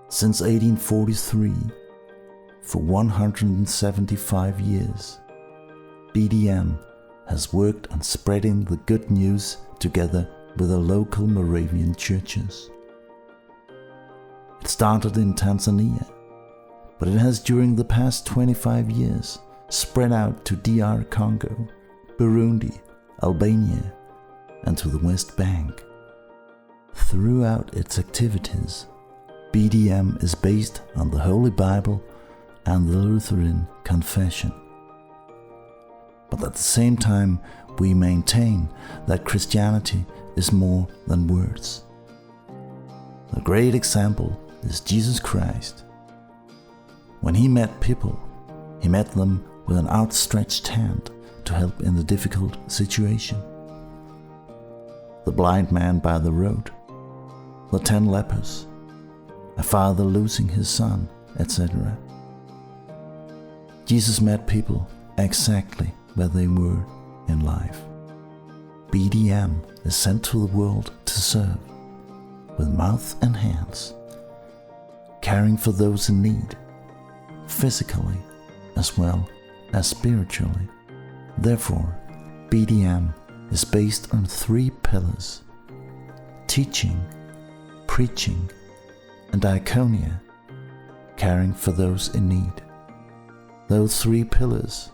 Since 1843, for 175 years, BDM has worked on spreading the good news together with the local Moravian churches. It started in Tanzania, but it has during the past 25 years spread out to DR Congo, Burundi, Albania, and to the West Bank. Throughout its activities, BDM is based on the Holy Bible and the Lutheran confession. But at the same time, we maintain that Christianity is more than words. A great example is Jesus Christ. When he met people, he met them with an outstretched hand to help in the difficult situation. The blind man by the road, the 10 lepers, a father losing his son, etc. Jesus met people exactly where they were in life. BDM is sent to the world to serve, with mouth and hands, caring for those in need, physically as well as spiritually. Therefore, BDM is based on 3 pillars: teaching, preaching, and diaconia, caring for those in need. Those 3 pillars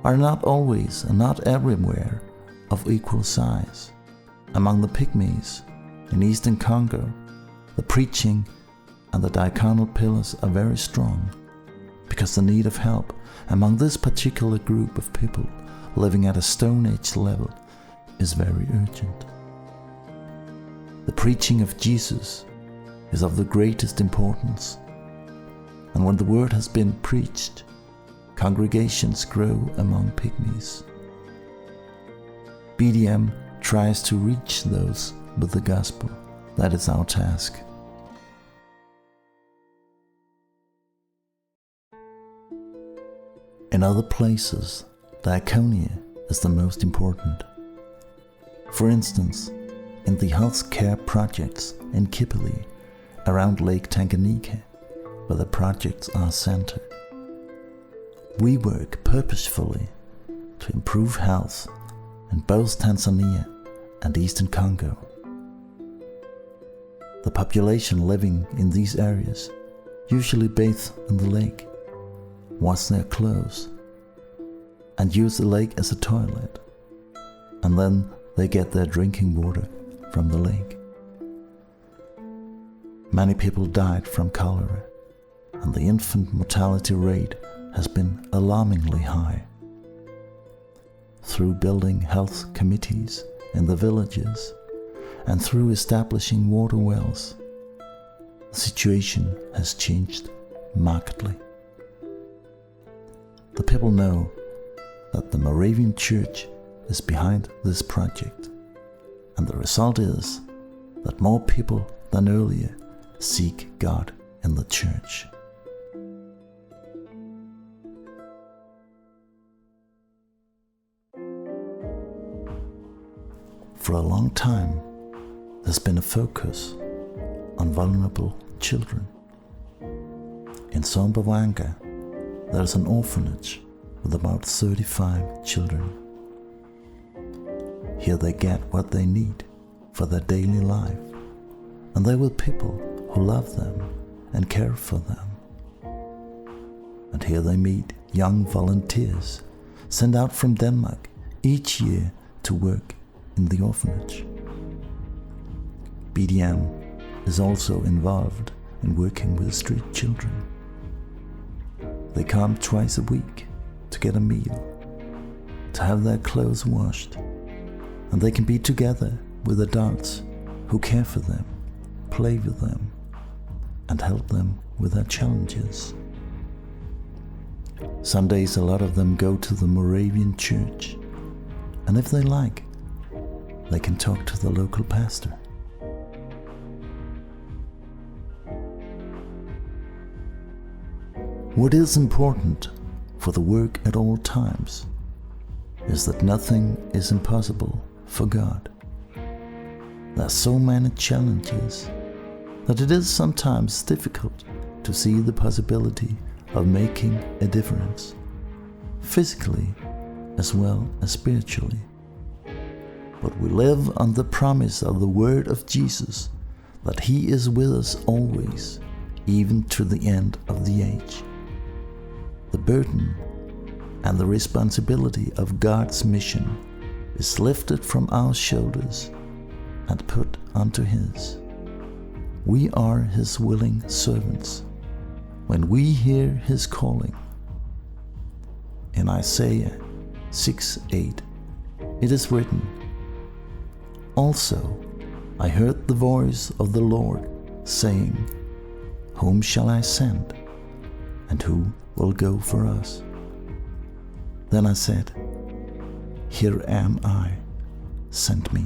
are not always and not everywhere of equal size. Among the Pygmies in Eastern Congo, the preaching and the diaconal pillars are very strong, because the need of help among this particular group of people living at a Stone Age level is very urgent. The preaching of Jesus is of the greatest importance, and when the word has been preached, congregations grow among Pygmies. BDM tries to reach those with the gospel. That is our task. In other places, diaconia is the most important. For instance, in the healthcare projects in Kipili around Lake Tanganyika, where the projects are centered. We work purposefully to improve health in both Tanzania and Eastern Congo. The population living in these areas usually bathe in the lake, wash their clothes, and use the lake as a toilet, and then they get their drinking water from the lake. Many people died from cholera, and the infant mortality rate has been alarmingly high. Through building health committees in the villages and through establishing water wells, the situation has changed markedly. The people know that the Moravian Church is behind this project, and the result is that more people than earlier seek God in the church. For a long time, there's been a focus on vulnerable children. In Sumbawanga, there's an orphanage with about 35 children. Here they get what they need for their daily life, and they're with people who love them and care for them. And here they meet young volunteers sent out from Denmark each year to work in the orphanage. BDM is also involved in working with street children. They come twice a week to get a meal, to have their clothes washed, and they can be together with adults who care for them, play with them, and help them with their challenges. Some days a lot of them go to the Moravian Church, and if they like, they can talk to the local pastor. What is important for the work at all times is that nothing is impossible for God. There are so many challenges, that it is sometimes difficult to see the possibility of making a difference, physically as well as spiritually. But we live on the promise of the word of Jesus that He is with us always, even to the end of the age. The burden and the responsibility of God's mission is lifted from our shoulders and put onto His. We are His willing servants when we hear His calling. In Isaiah 6:8, it is written, "Also I heard the voice of the Lord saying, Whom shall I send, and who will go for us? Then I said, Here am I, send me."